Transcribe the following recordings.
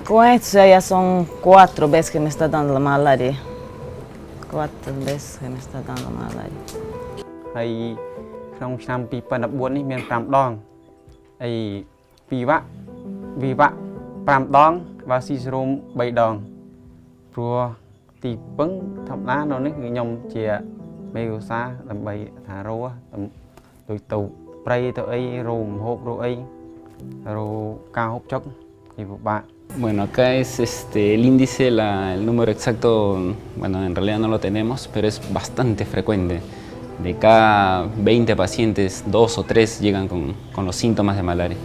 Con esto ya son 4 veces que me está dando la malaria. 4 veces que me está dando malaria. ហើយក្នុងឆ្នាំ2014នេះមាន5ដងហើយ p.vivax 5ដង vaccine សេរួម3ដងព្រោះទីពឹងធម្មតានៅនេះគឺខ្ញុំជាមេឧស្សាហ៍ដើម្បីថារស់ដូចទៅព្រៃទៅអីរោមហូបរោអីរោការហូបចុកវាពិបាក Bueno, acá es el índice, el número exacto, bueno, en realidad no lo tenemos, pero es bastante frecuente. De cada 20 pacientes, 2 o 3 llegan con los síntomas de malaria.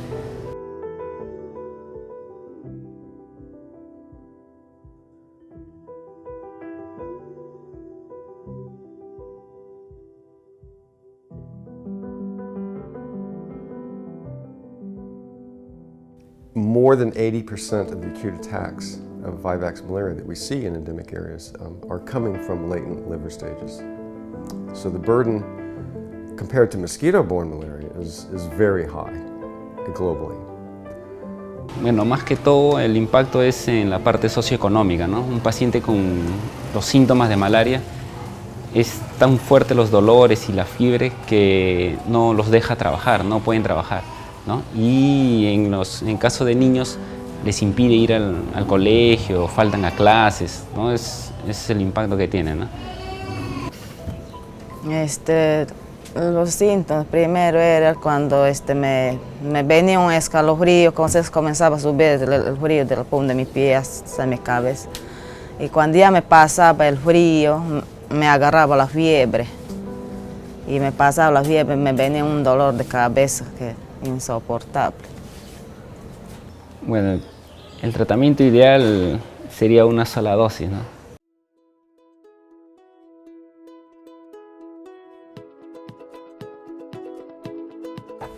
More than 80% of the acute attacks of vivax malaria that we see in endemic areas are coming from latent liver stages. So the burden compared to mosquito-borne malaria is very high globally. Bueno, más que todo el impacto es en la parte socioeconómica, ¿no? Un paciente con los síntomas de malaria es tan fuerte los dolores y la fiebre que no los deja trabajar, no pueden trabajar, ¿no? Y en caso de niños les impide ir al colegio, faltan a clases, ¿no? Es el impacto que tiene, ¿no? Los síntomas primero era cuando me venía un escalofrío, entonces comenzaba a subir el frío del punto de mi pie hasta mi cabeza. Y cuando ya me pasaba el frío, me agarraba la fiebre. Y me pasaba la fiebre, me venía un dolor de cabeza que insoportable. Bueno, el tratamiento ideal sería una sola dosis, ¿no?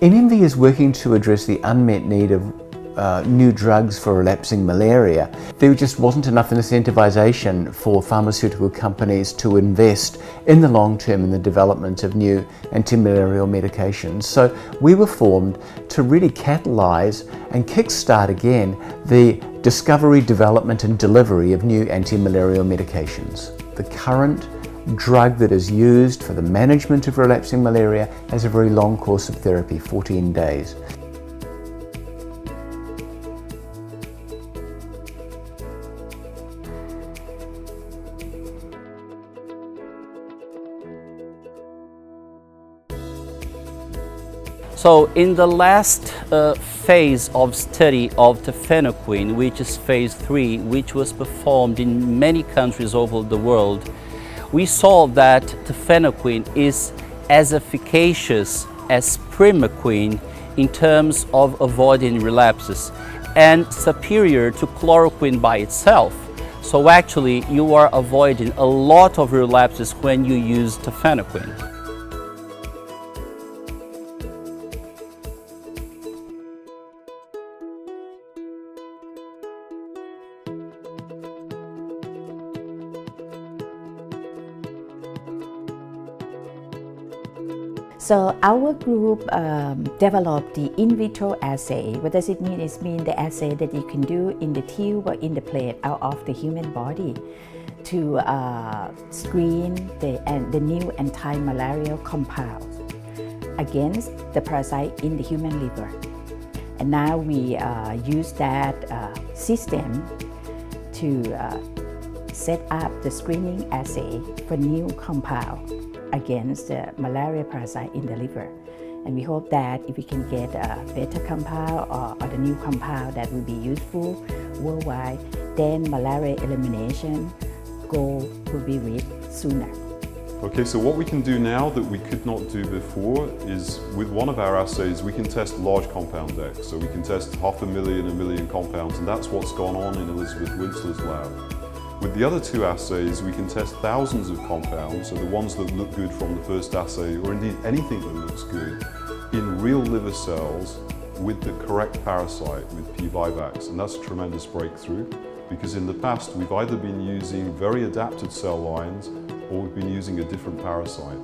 NMV is working to address the unmet need of new drugs for relapsing malaria. There just wasn't enough incentivization for pharmaceutical companies to invest in the long term in the development of new antimalarial medications. So we were formed to really catalyse and kickstart again the discovery, development and delivery of new antimalarial medications. The current drug that is used for the management of relapsing malaria has a very long course of therapy, 14 days. So in the last phase of study of tafenoquine, which is phase 3, which was performed in many countries over the world, we saw that tafenoquine is as efficacious as primaquine in terms of avoiding relapses and superior to chloroquine by itself. So actually you are avoiding a lot of relapses when you use tafenoquine. So our group developed the in vitro assay. What does it mean? It means the assay that you can do in the tube or in the plate out of the human body to screen the new anti-malarial compounds against the parasite in the human liver. And now we use that system to set up the screening assay for new compound against the malaria parasite in the liver. And we hope that if we can get a better compound or the new compound that will be useful worldwide, then malaria elimination goal will be reached sooner. Okay, so what we can do now that we could not do before is with one of our assays we can test large compound X. So we can test 500,000, 1 million compounds, and that's what's gone on in Elizabeth Winsler's lab. With the other two assays, we can test thousands of compounds, so the ones that look good from the first assay, or indeed anything that looks good, in real liver cells with the correct parasite, with p.vivax. And that's a tremendous breakthrough, because in the past we've either been using very adapted cell lines, or we've been using a different parasite.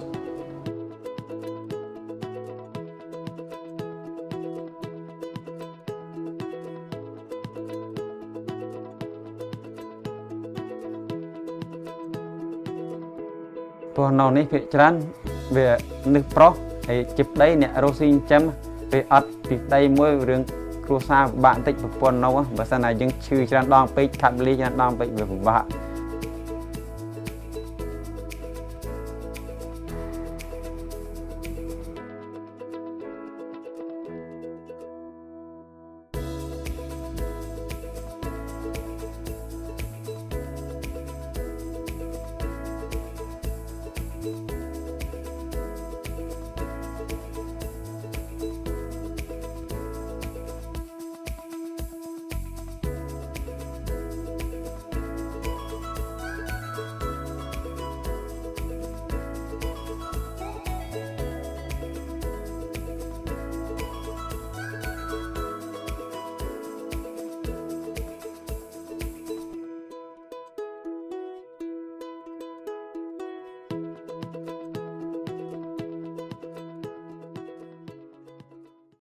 ព្រោះនៅនេះភាគច្រើនវានឹកប្រុសហើយជិបដីអ្នករស់ស៊ីចិញ្ចឹមពេលអត់ពីដីមួយរឿងគ្រួសារពិបាកបន្តិចប្រពន្ធនៅបើសិនណាយើងឈឺច្រើនដងពេកខាត់លីច្រើនដងពេកវាពិបាក